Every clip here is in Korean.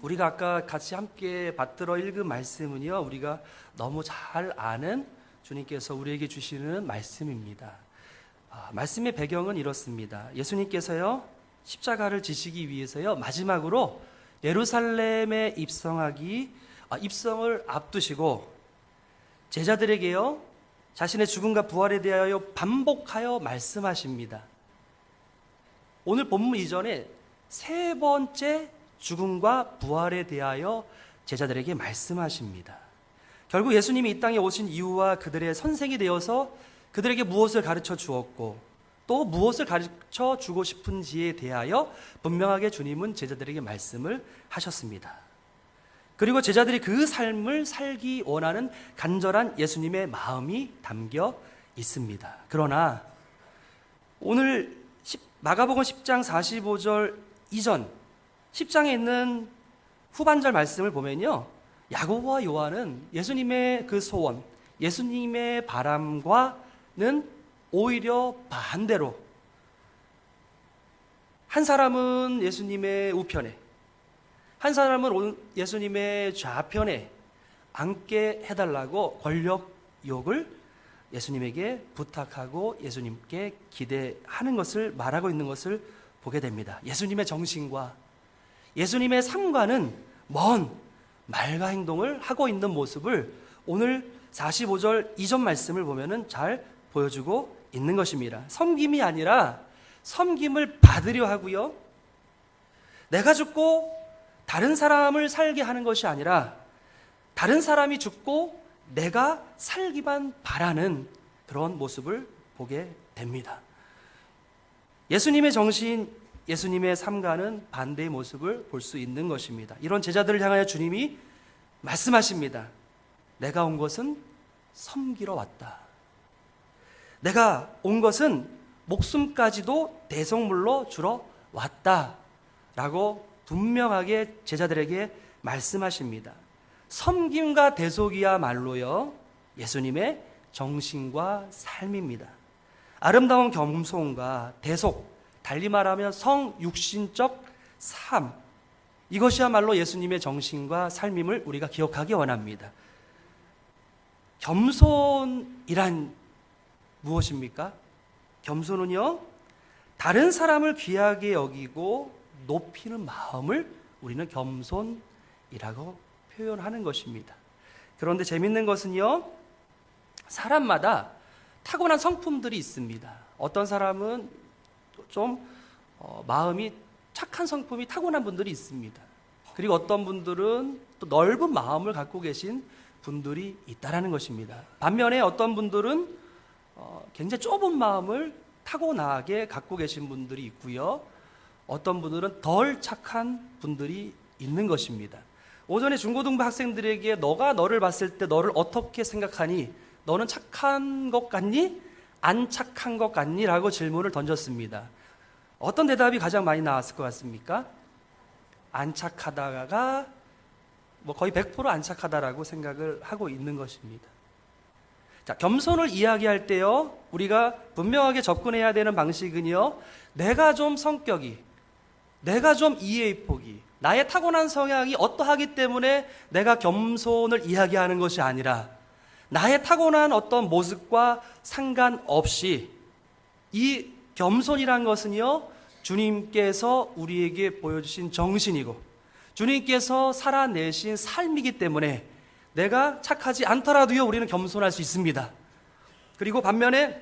우리가 아까 같이 함께 받들어 읽은 말씀은요, 우리가 너무 잘 아는 주님께서 우리에게 주시는 말씀입니다. 말씀의 배경은 이렇습니다. 예수님께서요, 십자가를 지시기 위해서요, 마지막으로 예루살렘에 입성을 앞두시고 제자들에게요, 자신의 죽음과 부활에 대하여 반복하여 말씀하십니다. 오늘 본문 이전에 세 번째 죽음과 부활에 대하여 제자들에게 말씀하십니다. 결국 예수님이 이 땅에 오신 이유와 그들의 선생이 되어서 그들에게 무엇을 가르쳐 주었고 또 무엇을 가르쳐 주고 싶은지에 대하여 분명하게 주님은 제자들에게 말씀을 하셨습니다. 그리고 제자들이 그 삶을 살기 원하는 간절한 예수님의 마음이 담겨 있습니다. 그러나 오늘 마가복음 10장 45절 이전 10장에 있는 후반절 말씀을 보면요, 야고보와 요한은 예수님의 그 소원, 예수님의 바람과는 오히려 반대로 한 사람은 예수님의 우편에, 한 사람은 예수님의 좌편에 앉게 해달라고 권력욕을 예수님에게 부탁하고 예수님께 기대하는 것을 말하고 있는 것을 보게 됩니다. 예수님의 정신과 예수님의 삶과는 먼 말과 행동을 하고 있는 모습을 오늘 45절 이전 말씀을 보면은 잘 보여주고 있는 것입니다. 섬김이 아니라 섬김을 받으려 하고요, 내가 죽고 다른 사람을 살게 하는 것이 아니라 다른 사람이 죽고 내가 살기만 바라는 그런 모습을 보게 됩니다. 예수님의 정신, 예수님의 삶과는 반대의 모습을 볼 수 있는 것입니다. 이런 제자들을 향하여 주님이 말씀하십니다. 내가 온 것은 섬기러 왔다. 내가 온 것은 목숨까지도 대속물로 주러 왔다. 라고 분명하게 제자들에게 말씀하십니다. 섬김과 대속이야말로요, 예수님의 정신과 삶입니다. 아름다운 겸손과 대속, 달리 말하면 성육신적 삶, 이것이야말로 예수님의 정신과 삶임을 우리가 기억하기 원합니다. 겸손이란 무엇입니까? 겸손은요, 다른 사람을 귀하게 여기고 높이는 마음을 우리는 겸손이라고 표현하는 것입니다. 그런데 재밌는 것은요, 사람마다 타고난 성품들이 있습니다. 어떤 사람은 좀 마음이 착한 성품이 타고난 분들이 있습니다. 그리고 어떤 분들은 또 넓은 마음을 갖고 계신 분들이 있다라는 것입니다. 반면에 어떤 분들은 굉장히 좁은 마음을 타고나게 갖고 계신 분들이 있고요, 어떤 분들은 덜 착한 분들이 있는 것입니다. 오전에 중고등부 학생들에게 너가 너를 봤을 때 너를 어떻게 생각하니? 너는 착한 것 같니? 안 착한 것 같니? 라고 질문을 던졌습니다. 어떤 대답이 가장 많이 나왔을 것 같습니까? 안 착하다가 거의 100% 안 착하다라고 생각을 하고 있는 것입니다. 자, 겸손을 이야기할 때요, 우리가 분명하게 접근해야 되는 방식은요, 내가 좀 성격이, 내가 좀 이해의 폭이, 나의 타고난 성향이 어떠하기 때문에 내가 겸손을 이야기하는 것이 아니라 나의 타고난 어떤 모습과 상관없이 이 겸손이란 것은요, 주님께서 우리에게 보여주신 정신이고 주님께서 살아내신 삶이기 때문에 내가 착하지 않더라도요, 우리는 겸손할 수 있습니다. 그리고 반면에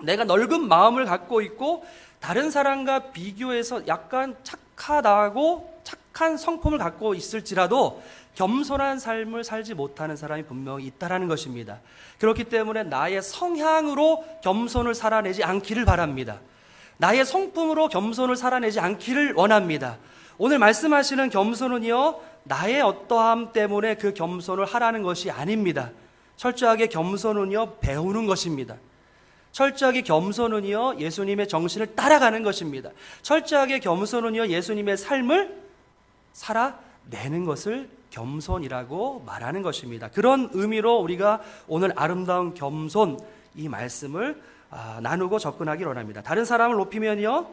내가 넓은 마음을 갖고 있고 다른 사람과 비교해서 약간 착하다고 착한 성품을 갖고 있을지라도 겸손한 삶을 살지 못하는 사람이 분명히 있다라는 것입니다. 그렇기 때문에 나의 성향으로 겸손을 살아내지 않기를 바랍니다. 나의 성품으로 겸손을 살아내지 않기를 원합니다. 오늘 말씀하시는 겸손은요, 나의 어떠함 때문에 그 겸손을 하라는 것이 아닙니다. 철저하게 겸손은요, 배우는 것입니다. 철저하게 겸손은요, 예수님의 정신을 따라가는 것입니다. 철저하게 겸손은요, 예수님의 삶을 살아내는 것을 겸손이라고 말하는 것입니다. 그런 의미로 우리가 오늘 아름다운 겸손 이 말씀을 나누고 접근하기 원합니다. 다른 사람을 높이면요,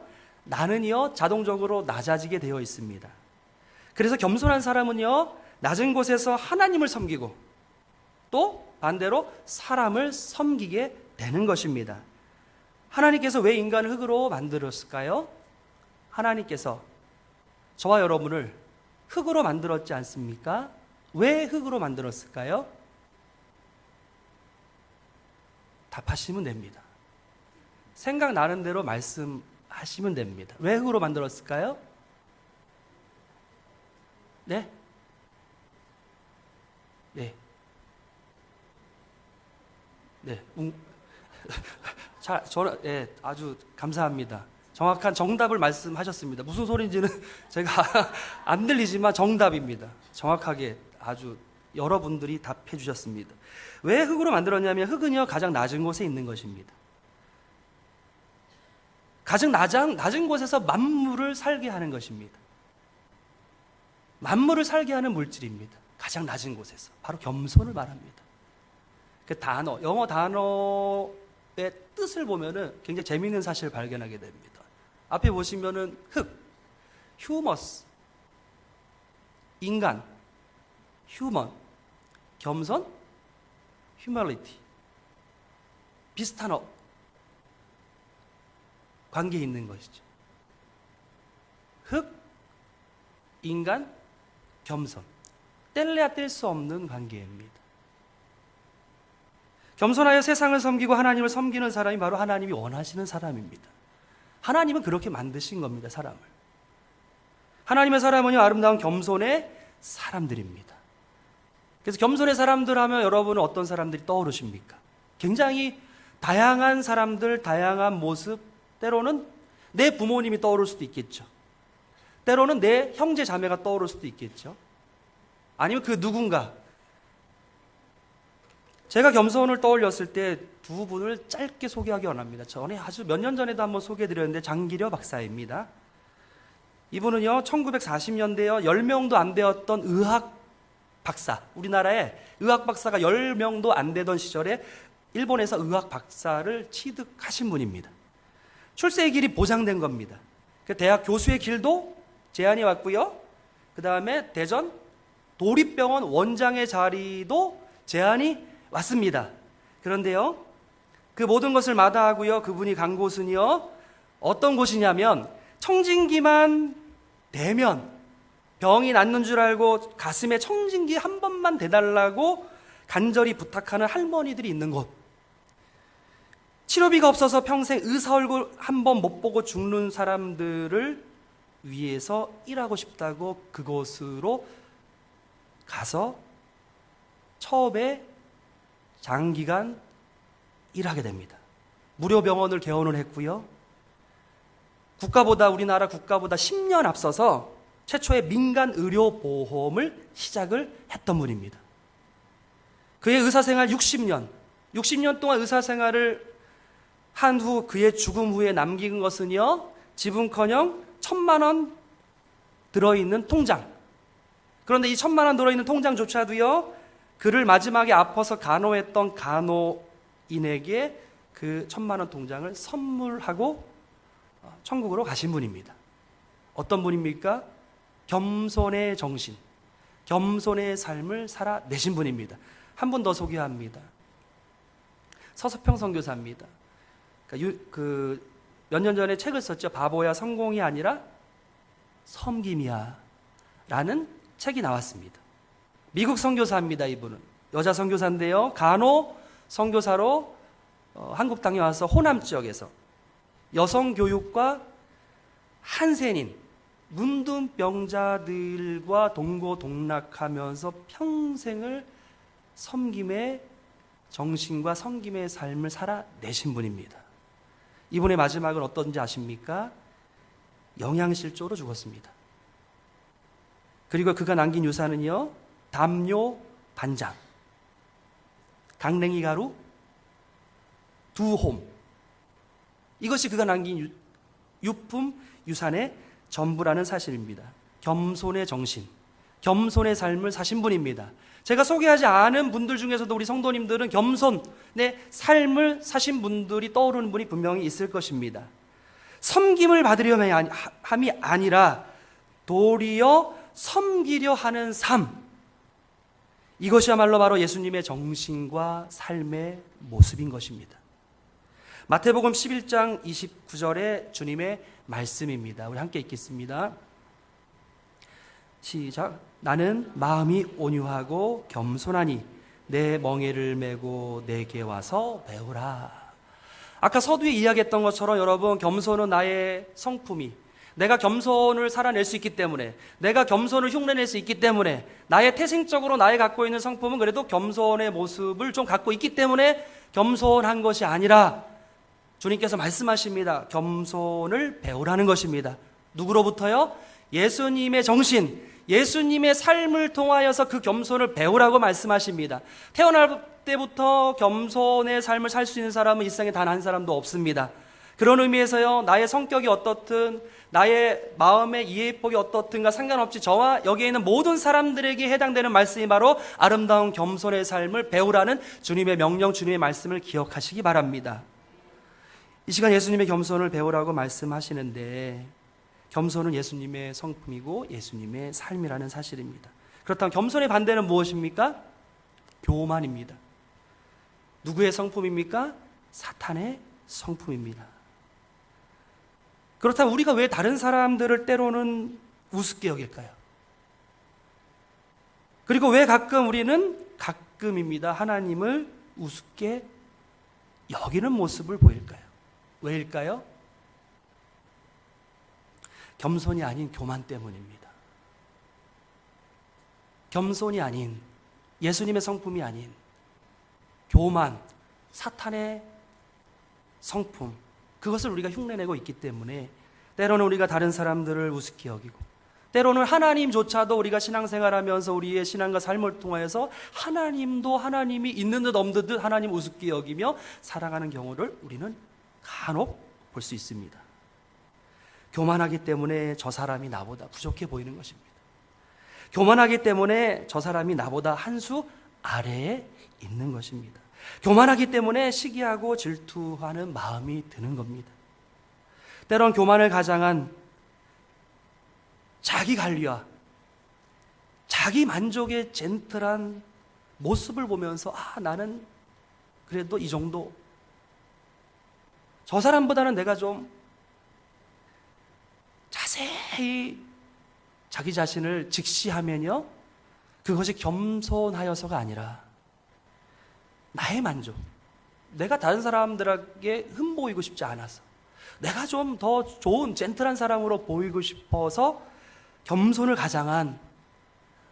나는요 자동적으로 낮아지게 되어 있습니다. 그래서 겸손한 사람은요, 낮은 곳에서 하나님을 섬기고 또 반대로 사람을 섬기게 되는 것입니다. 하나님께서 왜 인간을 흙으로 만들었을까요? 하나님께서 저와 여러분을 흙으로 만들었지 않습니까? 왜 흙으로 만들었을까요? 답하시면 됩니다. 생각나는 대로 말씀하시면 됩니다. 왜 흙으로 만들었을까요? 네? 네. 네. 자, 저는 아주 감사합니다. 정확한 정답을 말씀하셨습니다. 무슨 소리인지는 제가 안 들리지만 정답입니다. 정확하게 아주 여러분들이 답해 주셨습니다. 왜 흙으로 만들었냐면 흙은요 가장 낮은 곳에 있는 것입니다. 가장 낮은 곳에서 만물을 살게 하는 것입니다. 만물을 살게 하는 물질입니다. 가장 낮은 곳에서 바로 겸손을 말합니다. 그 단어, 영어 단어의 뜻을 보면은 굉장히 재미있는 사실을 발견하게 됩니다. 앞에 보시면은 흙, 휴머스, 인간, 휴먼, 겸손, 휴머리티, 비슷한 관계에 있는 것이죠. 흙, 인간, 겸손, 뗄래야 뗄 수 없는 관계입니다. 겸손하여 세상을 섬기고 하나님을 섬기는 사람이 바로 하나님이 원하시는 사람입니다. 하나님은 그렇게 만드신 겁니다. 사람을. 하나님의 사람은요 아름다운 겸손의 사람들입니다. 그래서 겸손의 사람들 하면 여러분은 어떤 사람들이 떠오르십니까? 굉장히 다양한 사람들, 다양한 모습, 때로는 내 부모님이 떠오를 수도 있겠죠. 때로는 내 형제 자매가 떠오를 수도 있겠죠. 아니면 그 누군가. 제가 겸손을 떠올렸을 때 두 분을 짧게 소개하기 원합니다. 전에 아주 몇 년 전에도 한번 소개해드렸는데 장기려 박사입니다. 이분은요 1940년대에 10명도 안 되었던 의학 박사, 우리나라에 의학 박사가 10명도 안 되던 시절에 일본에서 의학 박사를 취득하신 분입니다. 출세의 길이 보장된 겁니다. 그 대학 교수의 길도 제안이 왔고요. 그 다음에 대전 도립병원 원장의 자리도 제안이 왔습니다. 그런데요, 그 모든 것을 마다하고요, 그분이 간 곳은요, 어떤 곳이냐면 청진기만 대면 병이 낫는 줄 알고 가슴에 청진기 한 번만 대달라고 간절히 부탁하는 할머니들이 있는 곳. 치료비가 없어서 평생 의사 얼굴 한 번 못 보고 죽는 사람들을 위해서 일하고 싶다고 그곳으로 가서 처음에 장기간 일하게 됩니다. 무료 병원을 개원을 했고요. 우리나라 국가보다 10년 앞서서 최초의 민간 의료보험을 시작을 했던 분입니다. 그의 의사생활 60년 동안 의사생활을 한 후 그의 죽음 후에 남긴 것은요, 지분커녕 1,000만 원 들어있는 통장. 그런데 이 1,000만 원 들어있는 통장조차도요, 그를 마지막에 아파서 간호했던 간호인에게 그 1,000만 원 통장을 선물하고 천국으로 가신 분입니다. 어떤 분입니까? 겸손의 정신, 겸손의 삶을 살아내신 분입니다. 한 분 더 소개합니다. 서서평 선교사입니다. 몇 년 전에 책을 썼죠. 바보야 성공이 아니라 섬김이야 라는 책이 나왔습니다. 미국 선교사입니다. 이분은 여자 선교사인데요, 간호 선교사로 한국 땅에 와서 호남 지역에서 여성 교육과 한센인 문둥병자들과 동고동락하면서 평생을 섬김의 정신과 섬김의 삶을 살아내신 분입니다. 이분의 마지막은 어떤지 아십니까? 영양실조로 죽었습니다. 그리고 그가 남긴 유산은요, 담요 반장, 강냉이 가루 2홈, 이것이 그가 남긴 유품 유산의 전부라는 사실입니다. 겸손의 정신, 겸손의 삶을 사신 분입니다. 제가 소개하지 않은 분들 중에서도 우리 성도님들은 겸손의 삶을 사신 분들이 떠오르는 분이 분명히 있을 것입니다. 섬김을 받으려 함이 아니라 도리어 섬기려 하는 삶, 이것이야말로 바로 예수님의 정신과 삶의 모습인 것입니다. 마태복음 11장 29절의 주님의 말씀입니다. 우리 함께 읽겠습니다. 시작. 나는 마음이 온유하고 겸손하니 내 멍에를 메고 내게 와서 배우라. 아까 서두에 이야기했던 것처럼 여러분, 겸손은 나의 성품이, 내가 겸손을 살아낼 수 있기 때문에, 내가 겸손을 흉내낼 수 있기 때문에, 나의 태생적으로 나의 갖고 있는 성품은 그래도 겸손의 모습을 좀 갖고 있기 때문에 겸손한 것이 아니라 주님께서 말씀하십니다. 겸손을 배우라는 것입니다. 누구로부터요? 예수님의 정신, 예수님의 삶을 통하여서 그 겸손을 배우라고 말씀하십니다. 태어날 때부터 겸손의 삶을 살 수 있는 사람은 이 세상에 단 한 사람도 없습니다. 그런 의미에서요, 나의 성격이 어떻든, 나의 마음의 이해폭이 어떻든가 상관없이 저와 여기에 있는 모든 사람들에게 해당되는 말씀이 바로 아름다운 겸손의 삶을 배우라는 주님의 명령, 주님의 말씀을 기억하시기 바랍니다. 이 시간 예수님의 겸손을 배우라고 말씀하시는데, 겸손은 예수님의 성품이고 예수님의 삶이라는 사실입니다. 그렇다면 겸손의 반대는 무엇입니까? 교만입니다. 누구의 성품입니까? 사탄의 성품입니다. 그렇다면 우리가 왜 다른 사람들을 때로는 우습게 여길까요? 그리고 왜 가끔 우리는 가끔입니다. 하나님을 우습게 여기는 모습을 보일까요? 왜일까요? 겸손이 아닌 교만 때문입니다. 겸손이 아닌, 예수님의 성품이 아닌 교만, 사탄의 성품, 그것을 우리가 흉내내고 있기 때문에 때로는 우리가 다른 사람들을 우습게 여기고, 때로는 하나님조차도 우리가 신앙생활하면서 우리의 신앙과 삶을 통하여서 하나님도 하나님이 있는 듯 없는 듯 하나님 우습게 여기며 살아가는 경우를 우리는 간혹 볼 수 있습니다. 교만하기 때문에 저 사람이 나보다 부족해 보이는 것입니다. 교만하기 때문에 저 사람이 나보다 한 수 아래에 있는 것입니다. 교만하기 때문에 시기하고 질투하는 마음이 드는 겁니다. 때론 교만을 가장한 자기 관리와 자기 만족의 젠틀한 모습을 보면서 나는 그래도 이 정도, 저 사람보다는 내가 좀 자세히 자기 자신을 직시하면요, 그것이 겸손하여서가 아니라 나의 만족, 내가 다른 사람들에게 흠보이고 싶지 않아서, 내가 좀 더 좋은 젠틀한 사람으로 보이고 싶어서 겸손을 가장한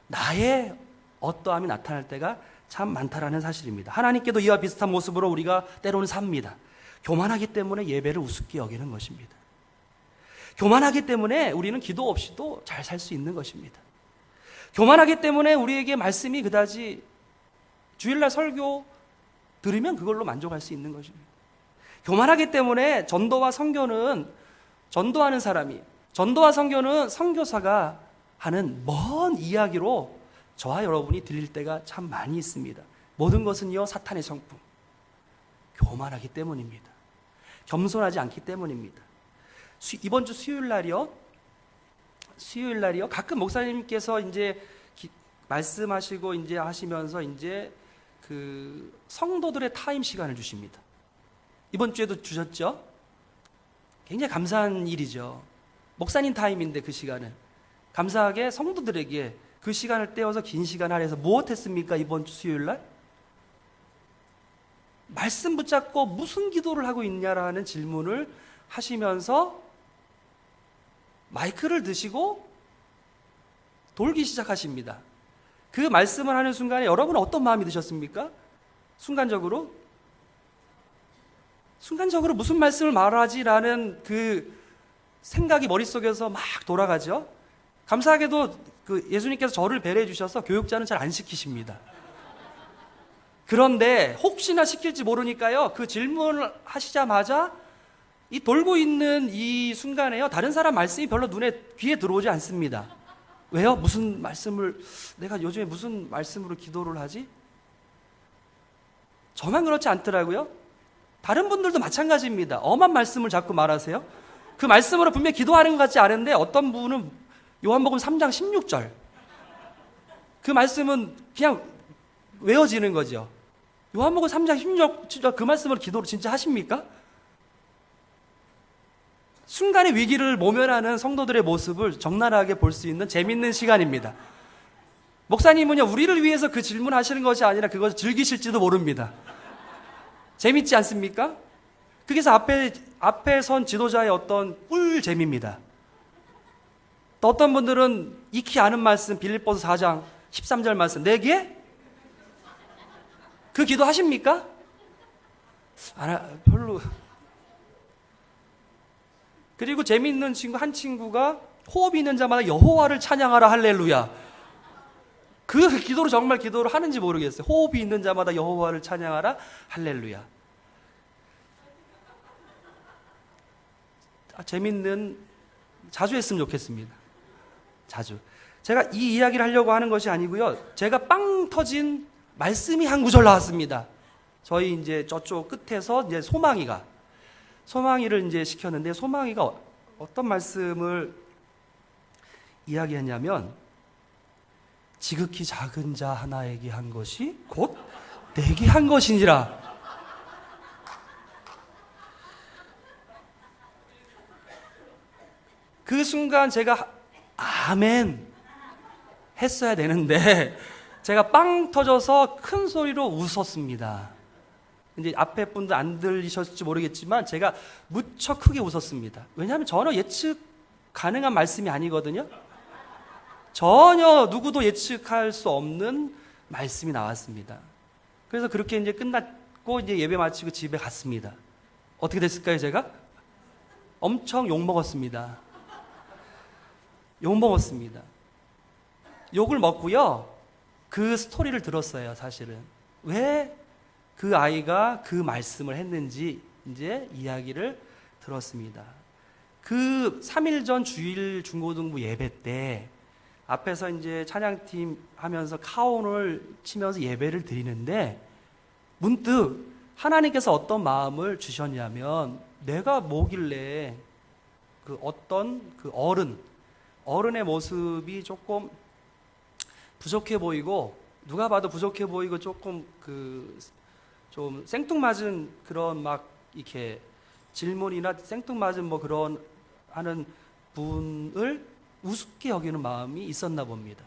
나의 어떠함이 나타날 때가 참 많다라는 사실입니다. 하나님께도 이와 비슷한 모습으로 우리가 때로는 삽니다. 교만하기 때문에 예배를 우습게 여기는 것입니다. 교만하기 때문에 우리는 기도 없이도 잘 살 수 있는 것입니다. 교만하기 때문에 우리에게 말씀이 그다지 주일날 설교 들으면 그걸로 만족할 수 있는 것입니다. 교만하기 때문에 전도와 선교는 전도하는 사람이, 전도와 선교는 선교사가 하는 먼 이야기로 저와 여러분이 들릴 때가 참 많이 있습니다. 모든 것은요, 사탄의 성품, 교만하기 때문입니다. 겸손하지 않기 때문입니다. 이번 주 수요일 날이요, 가끔 목사님께서 이제 말씀하시고 이제 하시면서 이제 그 성도들의 타임 시간을 주십니다. 이번 주에도 주셨죠? 굉장히 감사한 일이죠. 목사님 타임인데 그 시간은 감사하게 성도들에게 그 시간을 떼어서 긴 시간 할애해서 무엇 했습니까? 이번 주 수요일 날? 말씀 붙잡고 무슨 기도를 하고 있냐라는 질문을 하시면서 마이크를 드시고 돌기 시작하십니다. 그 말씀을 하는 순간에 여러분은 어떤 마음이 드셨습니까? 순간적으로 무슨 말씀을 말하지라는 그 생각이 머릿속에서 막 돌아가죠. 감사하게도 그 예수님께서 저를 배려해 주셔서 교육자는 잘 안 시키십니다. 그런데 혹시나 시킬지 모르니까요, 그 질문을 하시자마자 이 돌고 있는 이 순간에요, 다른 사람 말씀이 별로 귀에 들어오지 않습니다. 왜요? 무슨 말씀을, 내가 요즘에 무슨 말씀으로 기도를 하지? 저만 그렇지 않더라고요. 다른 분들도 마찬가지입니다. 엄한 말씀을 자꾸 말하세요. 그 말씀으로 분명히 기도하는 것 같지 않은데 어떤 분은 요한복음 3장 16절. 그 말씀은 그냥 외워지는 거죠. 요한복음 3장 16절 그 말씀을 기도로 진짜 하십니까? 순간의 위기를 모면하는 성도들의 모습을 적나라하게 볼 수 있는 재밌는 시간입니다. 목사님은요, 우리를 위해서 그 질문하시는 것이 아니라 그것을 즐기실지도 모릅니다. 재밌지 않습니까? 그래서 앞에 선 지도자의 어떤 꿀잼입니다. 또 어떤 분들은 익히 아는 말씀, 빌립보서 4장 13절 말씀, 내게? 그 기도 하십니까? 별로. 그리고 재미있는 한 친구가 호흡이 있는 자마다 여호와를 찬양하라 할렐루야. 그 기도를 정말 기도를 하는지 모르겠어요. 호흡이 있는 자마다 여호와를 찬양하라 할렐루야. 재밌는, 자주 했으면 좋겠습니다. 자주. 제가 이 이야기를 하려고 하는 것이 아니고요. 제가 빵 터진 말씀이 한 구절 나왔습니다. 저희 이제 저쪽 끝에서 이제 소망이를 이제 시켰는데, 소망이가 어떤 말씀을 이야기했냐면, 지극히 작은 자 하나에게 한 것이 곧 내게 한 것이니라. 그 순간 제가 아멘 했어야 되는데 제가 빵 터져서 큰 소리로 웃었습니다. 이제 앞에 분들 안 들리셨을지 모르겠지만 제가 무척 크게 웃었습니다. 왜냐하면 전혀 예측 가능한 말씀이 아니거든요. 전혀 누구도 예측할 수 없는 말씀이 나왔습니다. 그래서 그렇게 이제 끝났고 이제 예배 마치고 집에 갔습니다. 어떻게 됐을까요, 제가? 엄청 욕먹었습니다. 욕을 먹고요. 그 스토리를 들었어요, 사실은. 왜 그 아이가 그 말씀을 했는지 이제 이야기를 들었습니다. 그 3일 전 주일 중고등부 예배 때 앞에서 이제 찬양팀 하면서 카온을 치면서 예배를 드리는데 문득 하나님께서 어떤 마음을 주셨냐면, 내가 뭐길래 그 어떤 그 어른의 모습이 조금 부족해 보이고, 누가 봐도 부족해 보이고 조금 좀 생뚱맞은 그런 막 이렇게 질문이나 생뚱맞은 뭐 그런 하는 분을 우습게 여기는 마음이 있었나 봅니다.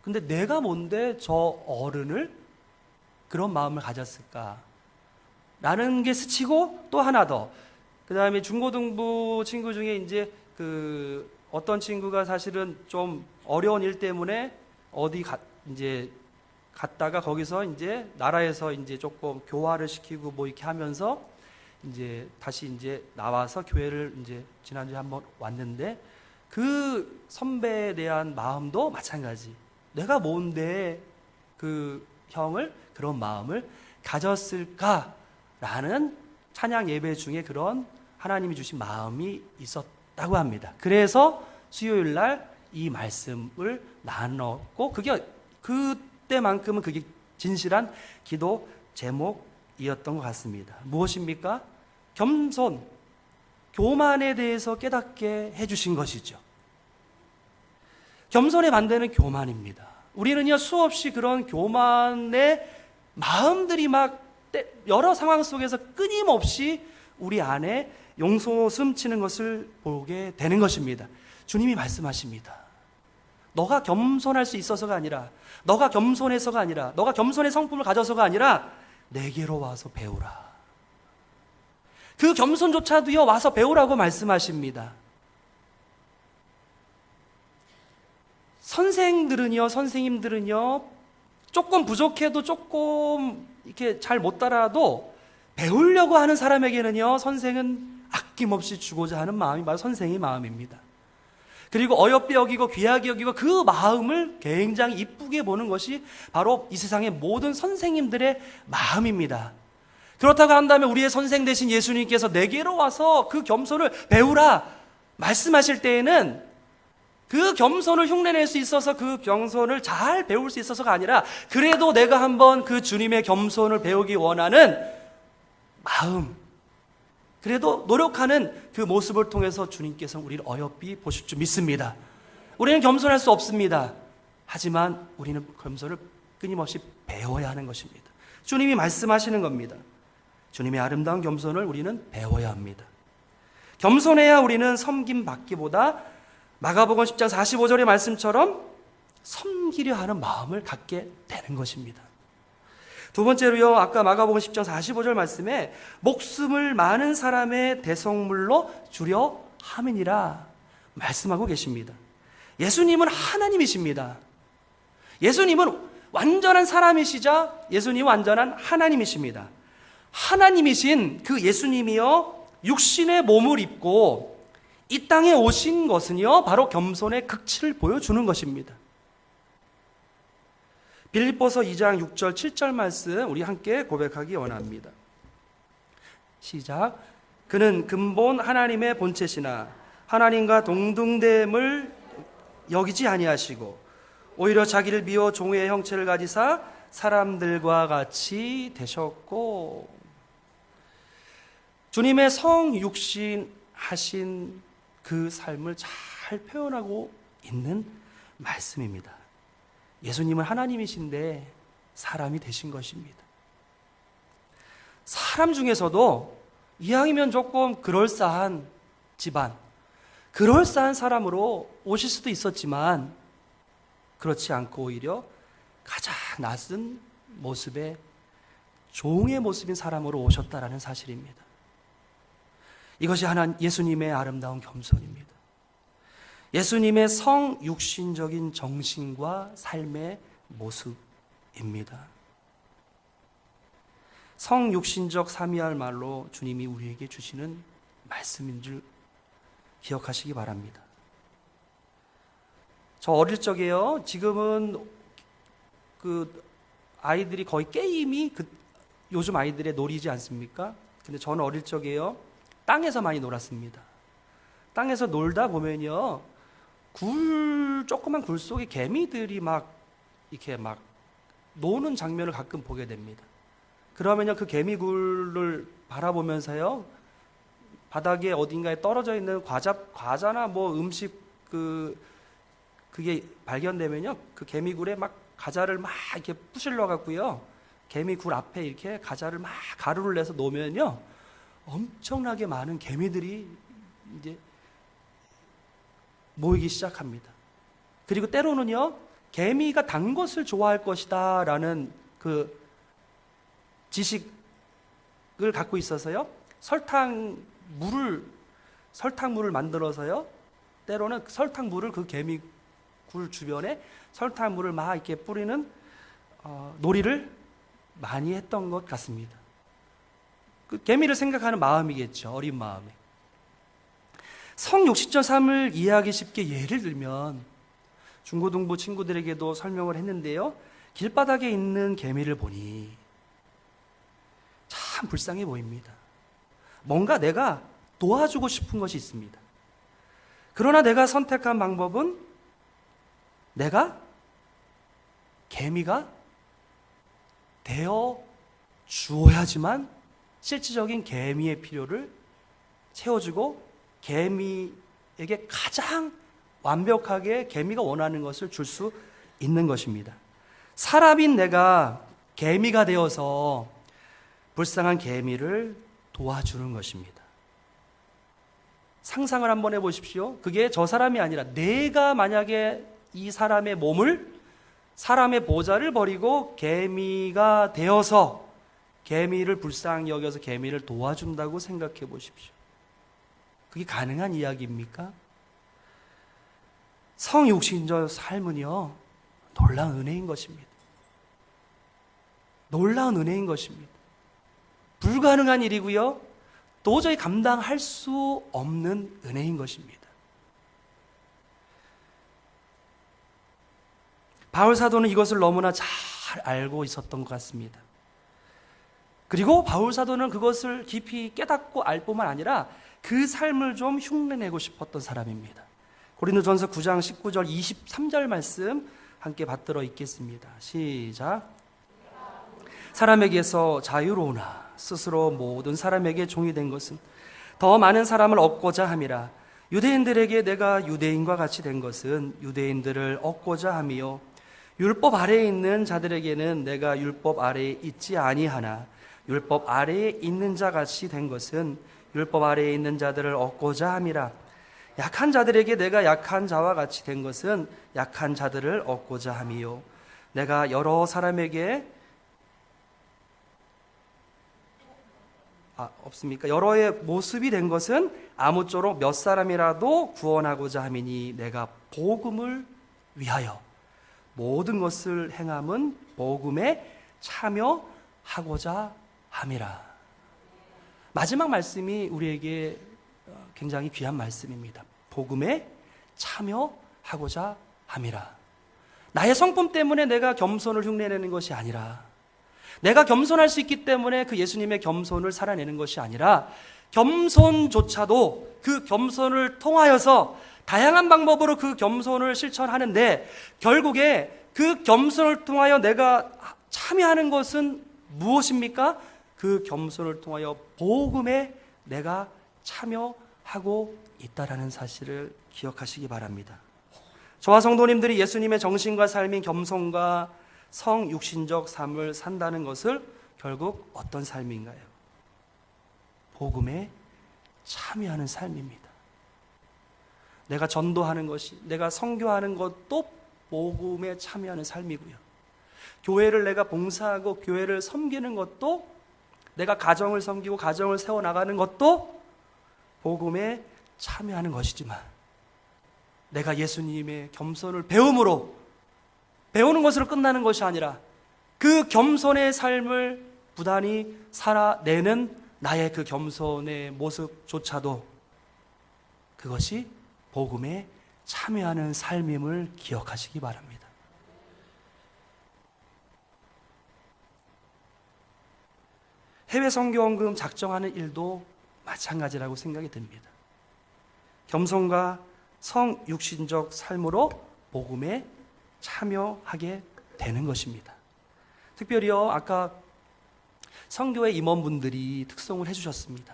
근데 내가 뭔데 저 어른을 그런 마음을 가졌을까? 라는 게 스치고, 또 하나 더. 그 다음에 중고등부 친구 중에 이제 어떤 친구가 사실은 좀 어려운 일 때문에 이제 갔다가 거기서 이제 나라에서 이제 조금 교화를 시키고 뭐 이렇게 하면서 이제 다시 이제 나와서 교회를 이제 지난주에 한번 왔는데, 그 선배에 대한 마음도 마찬가지. 내가 뭔데 그 형을 그런 마음을 가졌을까라는 찬양 예배 중에 그런 하나님이 주신 마음이 있었다고 합니다. 그래서 수요일 날 이 말씀을 나눴고, 그때만큼은 그게 진실한 기도 제목이었던 것 같습니다. 무엇입니까? 겸손, 교만에 대해서 깨닫게 해주신 것이죠. 겸손의 반대는 교만입니다. 우리는요, 수없이 그런 교만의 마음들이 막 여러 상황 속에서 끊임없이 우리 안에 용솟음치는 것을 보게 되는 것입니다. 주님이 말씀하십니다. 너가 겸손할 수 있어서가 아니라, 너가 겸손해서가 아니라, 너가 겸손의 성품을 가져서가 아니라 내게로 와서 배우라. 그 겸손조차도요, 와서 배우라고 말씀하십니다. 선생님들은요, 조금 부족해도 조금 이렇게 잘 못 따라도 배우려고 하는 사람에게는요, 선생은 아낌없이 주고자 하는 마음이 바로 선생의 마음입니다. 그리고 어여삐 여기고 귀하게 여기고 그 마음을 굉장히 이쁘게 보는 것이 바로 이 세상의 모든 선생님들의 마음입니다. 그렇다고 한다면 우리의 선생 되신 예수님께서 내게로 와서 그 겸손을 배우라 말씀하실 때에는 그 겸손을 흉내낼 수 있어서 그 겸손을 잘 배울 수 있어서가 아니라, 그래도 내가 한번 그 주님의 겸손을 배우기 원하는 마음, 그래도 노력하는 그 모습을 통해서 주님께서 우리를 어여삐 보실 줄 믿습니다. 우리는 겸손할 수 없습니다. 하지만 우리는 겸손을 끊임없이 배워야 하는 것입니다. 주님이 말씀하시는 겁니다. 주님의 아름다운 겸손을 우리는 배워야 합니다. 겸손해야 우리는 섬김받기보다 마가복음 10장 45절의 말씀처럼 섬기려 하는 마음을 갖게 되는 것입니다. 두 번째로요, 아까 마가복음 10장 45절 말씀에 목숨을 많은 사람의 대성물로 주려 함이니라 말씀하고 계십니다. 예수님은 하나님이십니다. 예수님은 완전한 사람이시자 예수님은 완전한 하나님이십니다. 하나님이신 그 예수님이요, 육신의 몸을 입고 이 땅에 오신 것은요, 바로 겸손의 극치를 보여주는 것입니다. 빌립보서 2장 6절 7절 말씀 우리 함께 고백하기 원합니다. 시작. 그는 근본 하나님의 본체시나 하나님과 동등됨을 여기지 아니하시고 오히려 자기를 비워 종의 형체를 가지사 사람들과 같이 되셨고, 주님의 성육신 하신 그 삶을 잘 표현하고 있는 말씀입니다. 예수님은 하나님이신데 사람이 되신 것입니다. 사람 중에서도 이왕이면 조금 그럴싸한 집안, 그럴싸한 사람으로 오실 수도 있었지만 그렇지 않고 오히려 가장 낯선 모습의 종의 모습인 사람으로 오셨다라는 사실입니다. 이것이 예수님의 아름다운 겸손입니다. 예수님의 성육신적인 정신과 삶의 모습입니다. 성육신적 삼위할 말로 주님이 우리에게 주시는 말씀인 줄 기억하시기 바랍니다. 저 어릴 적에요, 지금은 그 아이들이 거의 게임이 요즘 아이들의 놀이지 않습니까? 근데 저는 어릴 적에요, 땅에서 많이 놀았습니다. 땅에서 놀다 보면요, 조그만 굴 속에 개미들이 이렇게 노는 장면을 가끔 보게 됩니다. 그러면요, 그 개미굴을 바라보면서요, 바닥에 어딘가에 떨어져 있는 과자나 뭐 음식 그게 발견되면요, 그 개미굴에 가자를 이렇게 부실러 갖고요, 개미굴 앞에 이렇게 가자를 가루를 내서 놓으면요, 엄청나게 많은 개미들이 이제 모이기 시작합니다. 그리고 때로는요, 개미가 단 것을 좋아할 것이다 라는 그 지식을 갖고 있어서요, 설탕물을 만들어서요, 때로는 설탕물을 그 개미굴 주변에 설탕물을 이렇게 뿌리는 놀이를 많이 했던 것 같습니다. 그 개미를 생각하는 마음이겠죠, 어린 마음에. 성육신적 삶을 이해하기 쉽게 예를 들면 중고등부 친구들에게도 설명을 했는데요, 길바닥에 있는 개미를 보니 참 불쌍해 보입니다. 뭔가 내가 도와주고 싶은 것이 있습니다. 그러나 내가 선택한 방법은 내가 개미가 되어 주어야지만 실질적인 개미의 필요를 채워주고 개미에게 가장 완벽하게 개미가 원하는 것을 줄 수 있는 것입니다. 사람인 내가 개미가 되어서 불쌍한 개미를 도와주는 것입니다. 상상을 한번 해보십시오. 그게 저 사람이 아니라 내가 만약에 이 사람의 몸을, 사람의 보좌를 버리고 개미가 되어서 개미를 불쌍히 여겨서 개미를 도와준다고 생각해 보십시오. 그게 가능한 이야기입니까? 성육신적 삶은요, 놀라운 은혜인 것입니다. 놀라운 은혜인 것입니다. 불가능한 일이고요, 도저히 감당할 수 없는 은혜인 것입니다. 바울 사도는 이것을 너무나 잘 알고 있었던 것 같습니다. 그리고 바울 사도는 그것을 깊이 깨닫고 알 뿐만 아니라 그 삶을 좀 흉내내고 싶었던 사람입니다. 고린도전서 9장 19절 23절 말씀 함께 받들어 읽겠습니다. 시작. 사람에게서 자유로우나 스스로 모든 사람에게 종이 된 것은 더 많은 사람을 얻고자 함이라. 유대인들에게 내가 유대인과 같이 된 것은 유대인들을 얻고자 함이요 율법 아래에 있는 자들에게는 내가 율법 아래에 있지 아니하나 율법 아래에 있는 자 같이 된 것은 율법 아래에 있는 자들을 얻고자 함이라. 약한 자들에게 내가 약한 자와 같이 된 것은 약한 자들을 얻고자 함이요 내가 여러 사람에게 없습니까? 여러의 모습이 된 것은 아무쪼록 몇 사람이라도 구원하고자 함이니 내가 복음을 위하여 모든 것을 행함은 복음에 참여하고자 함이라. 마지막 말씀이 우리에게 굉장히 귀한 말씀입니다. 복음에 참여하고자 함이라. 나의 성품 때문에 내가 겸손을 흉내내는 것이 아니라, 내가 겸손할 수 있기 때문에 그 예수님의 겸손을 살아내는 것이 아니라, 겸손조차도 그 겸손을 통하여서 다양한 방법으로 그 겸손을 실천하는데, 결국에 그 겸손을 통하여 내가 참여하는 것은 무엇입니까? 그 겸손을 통하여 복음에 내가 참여하고 있다라는 사실을 기억하시기 바랍니다. 저와 성도님들이 예수님의 정신과 삶인 겸손과 성육신적 삶을 산다는 것을 결국 어떤 삶인가요? 복음에 참여하는 삶입니다. 내가 전도하는 것이, 내가 선교하는 것도 복음에 참여하는 삶이고요. 교회를 내가 봉사하고 교회를 섬기는 것도, 내가 가정을 섬기고 가정을 세워나가는 것도 복음에 참여하는 것이지만, 내가 예수님의 겸손을 배움으로, 배우는 것으로 끝나는 것이 아니라 그 겸손의 삶을 부단히 살아내는 나의 그 겸손의 모습조차도 그것이 복음에 참여하는 삶임을 기억하시기 바랍니다. 해외 선교원금 작정하는 일도 마찬가지라고 생각이 듭니다. 겸손과 성육신적 삶으로 복음에 참여하게 되는 것입니다. 특별히요, 아까 선교회 임원분들이 특송을 해주셨습니다.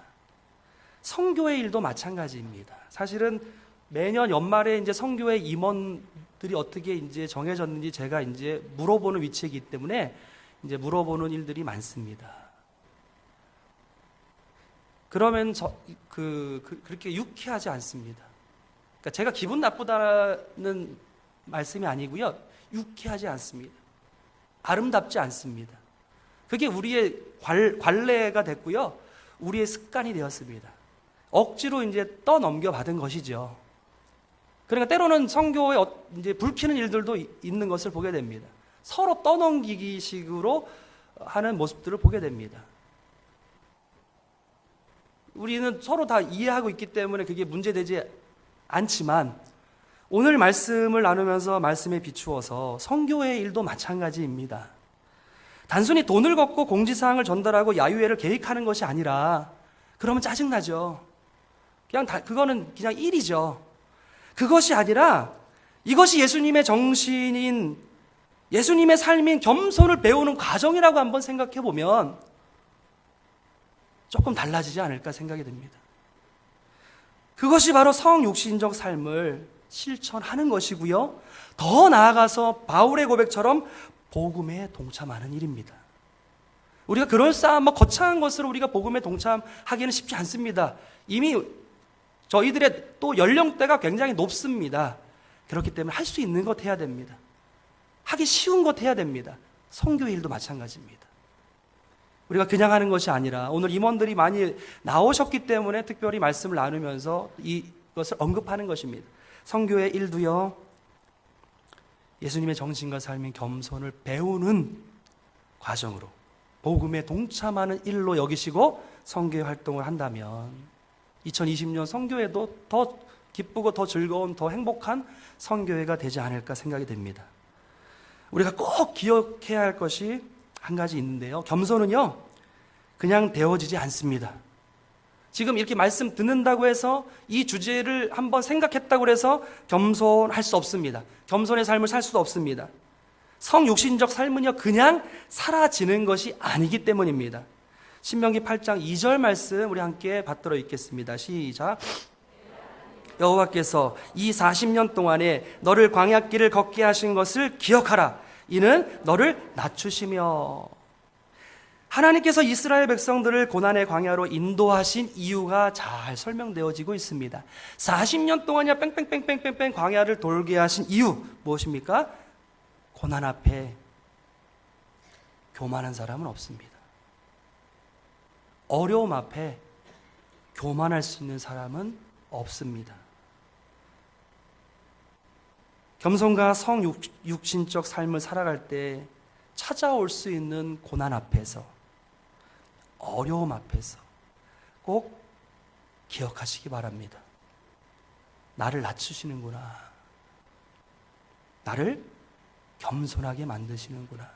선교회 일도 마찬가지입니다. 사실은 매년 연말에 이제 선교회 임원들이 어떻게 이제 정해졌는지 제가 이제 물어보는 위치이기 때문에 이제 물어보는 일들이 많습니다. 그러면 그렇게 유쾌하지 않습니다. 그러니까 제가 기분 나쁘다는 말씀이 아니고요, 유쾌하지 않습니다. 아름답지 않습니다. 그게 우리의 관례가 됐고요, 우리의 습관이 되었습니다. 억지로 이제 떠넘겨 받은 것이죠. 그러니까 때로는 선교에 이제 불키는 일들도 있는 것을 보게 됩니다. 서로 떠넘기기식으로 하는 모습들을 보게 됩니다. 우리는 서로 다 이해하고 있기 때문에 그게 문제되지 않지만, 오늘 말씀을 나누면서 말씀에 비추어서 선교의 일도 마찬가지입니다. 단순히 돈을 걷고 공지사항을 전달하고 야유회를 계획하는 것이 아니라, 그러면 짜증나죠. 그거는 그냥 일이죠. 그것이 아니라 이것이 예수님의 정신인, 예수님의 삶인 겸손을 배우는 과정이라고 한번 생각해 보면 조금 달라지지 않을까 생각이 듭니다. 그것이 바로 성육신적 삶을 실천하는 것이고요, 더 나아가서 바울의 고백처럼 복음에 동참하는 일입니다. 우리가 그럴싸한 거창한 것으로 우리가 복음에 동참하기는 쉽지 않습니다. 이미 저희들의 또 연령대가 굉장히 높습니다. 그렇기 때문에 할 수 있는 것 해야 됩니다. 하기 쉬운 것 해야 됩니다. 선교의 일도 마찬가지입니다. 우리가 그냥 하는 것이 아니라, 오늘 임원들이 많이 나오셨기 때문에 특별히 말씀을 나누면서 이것을 언급하는 것입니다. 선교의 일도요, 예수님의 정신과 삶인 겸손을 배우는 과정으로 복음에 동참하는 일로 여기시고 선교의 활동을 한다면 2020년 선교회도 더 기쁘고 더 즐거운, 더 행복한 선교회가 되지 않을까 생각이 됩니다. 우리가 꼭 기억해야 할 것이 한 가지 있는데요, 겸손은요 그냥 되어지지 않습니다. 지금 이렇게 말씀 듣는다고 해서 이 주제를 한번 생각했다고 해서 겸손할 수 없습니다. 겸손의 삶을 살 수도 없습니다. 성육신적 삶은요 그냥 사라지는 것이 아니기 때문입니다. 신명기 8장 2절 말씀 우리 함께 받들어 읽겠습니다. 시작. 여호와께서 이 40년 동안에 너를 광야길을 걷게 하신 것을 기억하라. 이는 너를 낮추시며. 하나님께서 이스라엘 백성들을 고난의 광야로 인도하신 이유가 잘 설명되어지고 있습니다. 40년 동안이야 뺑뺑뺑뺑뺑뺑 광야를 돌게 하신 이유 무엇입니까? 고난 앞에 교만한 사람은 없습니다. 어려움 앞에 교만할 수 있는 사람은 없습니다. 겸손과 성육신적 삶을 살아갈 때 찾아올 수 있는 고난 앞에서, 어려움 앞에서 꼭 기억하시기 바랍니다. 나를 낮추시는구나. 나를 겸손하게 만드시는구나.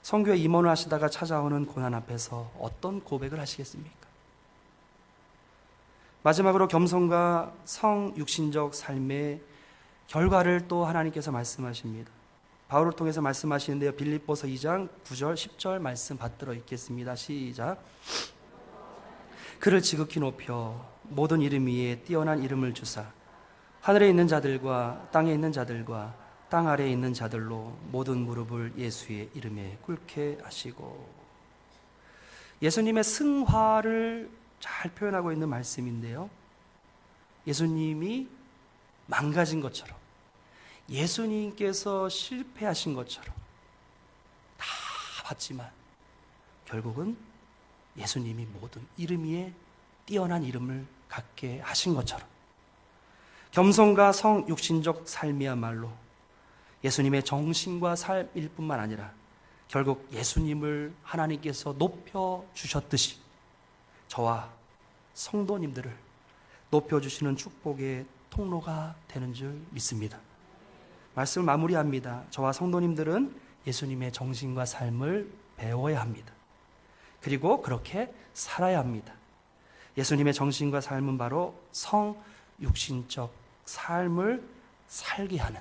선교에 임원을 하시다가 찾아오는 고난 앞에서 어떤 고백을 하시겠습니까? 마지막으로 겸손과 성육신적 삶의 결과를 또 하나님께서 말씀하십니다. 바울을 통해서 말씀하시는데요. 빌립보서 2장 9절 10절 말씀 받들어 읽겠습니다. 시작. 그를 지극히 높여 모든 이름 위에 뛰어난 이름을 주사 하늘에 있는 자들과 땅에 있는 자들과 땅 아래에 있는 자들로 모든 무릎을 예수의 이름에 꿇게 하시고. 예수님의 승화를 잘 표현하고 있는 말씀인데요. 예수님이 망가진 것처럼, 예수님께서 실패하신 것처럼 다 봤지만 결국은 예수님이 모든 이름 위에 뛰어난 이름을 갖게 하신 것처럼 겸손과 성육신적 삶이야말로 예수님의 정신과 삶일 뿐만 아니라 결국 예수님을 하나님께서 높여주셨듯이 저와 성도님들을 높여주시는 축복의 통로가 되는 줄 믿습니다. 말씀을 마무리합니다. 저와 성도님들은 예수님의 정신과 삶을 배워야 합니다. 그리고 그렇게 살아야 합니다. 예수님의 정신과 삶은 바로 성육신적 삶을 살게 하는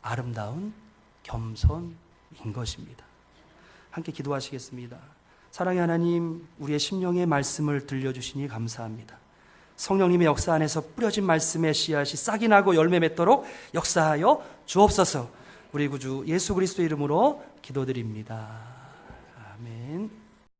아름다운 겸손인 것입니다. 함께 기도하시겠습니다. 사랑의 하나님, 우리의 심령의 말씀을 들려주시니 감사합니다. 성령님의 역사 안에서 뿌려진 말씀의 씨앗이 싹이 나고 열매 맺도록 역사하여 주옵소서. 우리 구주 예수 그리스도 이름으로 기도드립니다.